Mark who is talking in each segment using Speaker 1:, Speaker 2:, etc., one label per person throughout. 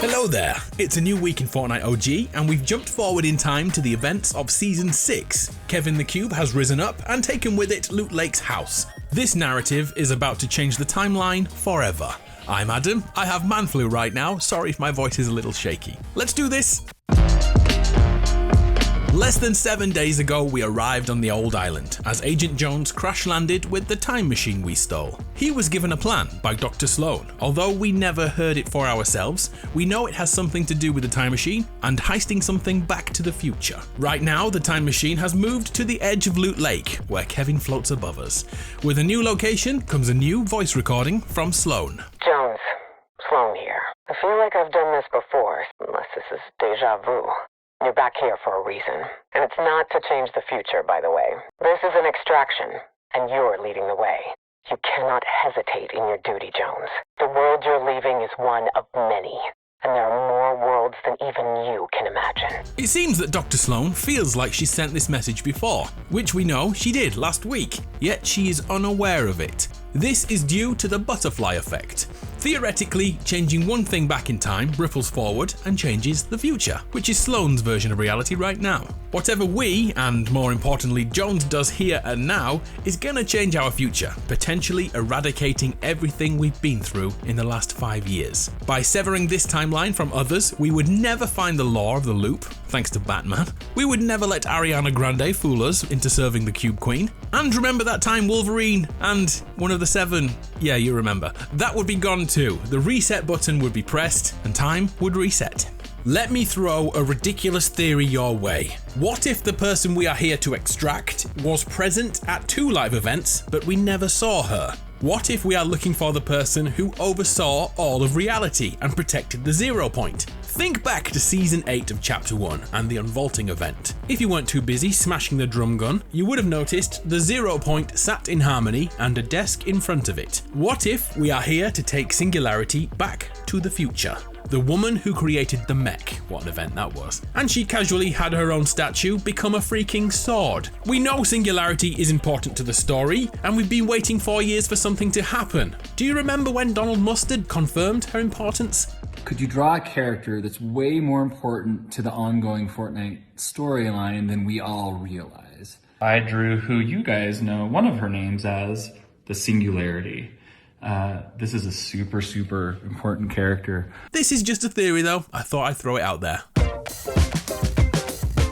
Speaker 1: Hello there, it's a new week in Fortnite OG and we've jumped forward in time to the events of Season 6. Kevin the Cube has risen up and taken with it Loot Lake's house. This narrative is about to change the timeline forever. I'm Adam, I have man flu right now, sorry if my voice is a little shaky. Let's do this! Less than 7 days ago, we arrived on the old island as Agent Jones crash-landed with the time machine we stole. He was given a plan by Dr. Sloan. Although we never heard it for ourselves, we know it has something to do with the time machine and heisting something back to the future. Right now, the time machine has moved to the edge of Loot Lake, where Kevin floats above us. With a new location comes a new voice recording from Sloan.
Speaker 2: Jones, Sloan here. I feel like I've done this before, unless this is deja vu. You're back here for a reason. And it's not to change the future, by the way. This is an extraction, and you're leading the way. You cannot hesitate in your duty, Jones. The world you're leaving is one of many, and there are more worlds than even you can imagine.
Speaker 1: It seems that Dr. Sloan feels like she sent this message before, which we know she did last week, yet she is unaware of it. This is due to the butterfly effect. Theoretically, changing one thing back in time ripples forward and changes the future, which is Sloan's version of reality right now. Whatever we, and more importantly Jones, does here and now is gonna change our future, potentially eradicating everything we've been through in the last 5 years. By severing this timeline from others, we would never find the law of the loop, thanks to Batman. We would never let Ariana Grande fool us into serving the Cube Queen. And remember that time Wolverine and one of the 7, yeah, you remember, that would be gone too. The reset button would be pressed and time would reset. Let me throw a ridiculous theory your way. What if the person we are here to extract was present at 2 live events, but we never saw her? What if we are looking for the person who oversaw all of reality and protected the 0 point? Think back to Season 8 of Chapter 1 and the unvaulting event. If you weren't too busy smashing the drum gun, you would have noticed the 0 point sat in Harmony and a desk in front of it. What if we are here to take Singularity back to the future? The woman who created the mech, what an event that was. And she casually had her own statue become a freaking sword. We know Singularity is important to the story, and we've been waiting 4 years for something to happen. Do you remember when Donald Mustard confirmed her importance?
Speaker 3: Could you draw a character that's way more important to the ongoing Fortnite storyline than we all realize?
Speaker 4: I drew who you guys know one of her names as, the Singularity. This is a super important character.
Speaker 1: This is just a theory though, I thought I'd throw it out there.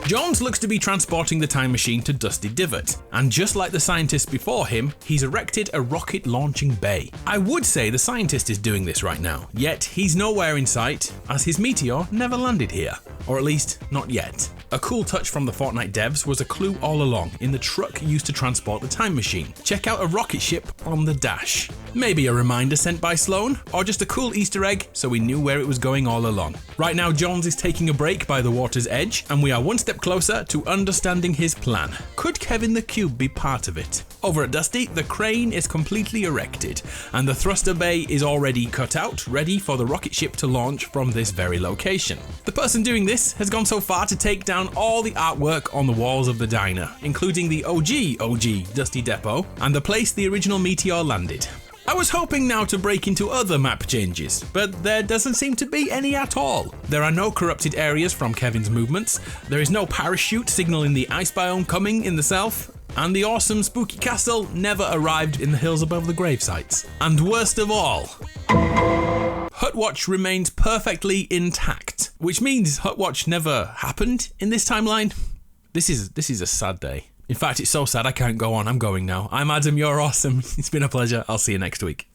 Speaker 1: Jones looks to be transporting the time machine to Dusty Divot, and just like the scientist before him, he's erected a rocket launching bay. I would say the scientist is doing this right now, yet he's nowhere in sight, as his meteor never landed here. Or at least, not yet. A cool touch from the Fortnite devs was a clue all along in the truck used to transport the time machine. Check out a rocket ship on the dash. Maybe a reminder sent by Sloan, or just a cool Easter egg so we knew where it was going all along. Right now Jones is taking a break by the water's edge, and we are one step closer to understanding his plan. Could Kevin the Cube be part of it? Over at Dusty, the crane is completely erected, and the thruster bay is already cut out, ready for the rocket ship to launch from this very location. The person doing this has gone so far to take down all the artwork on the walls of the diner, including the OG Dusty Depot and the place the original meteor landed. I was hoping now to break into other map changes, but there doesn't seem to be any at all. There are no corrupted areas from Kevin's movements, there is no parachute signaling the ice biome coming in the south, and the awesome spooky castle never arrived in the hills above the grave sites. And worst of all, Hutwatch remains perfectly intact, which means Hutwatch never happened in this timeline. This is a sad day. In fact, it's so sad I can't go on. I'm going now. I'm Adam, you're awesome. It's been a pleasure. I'll see you next week.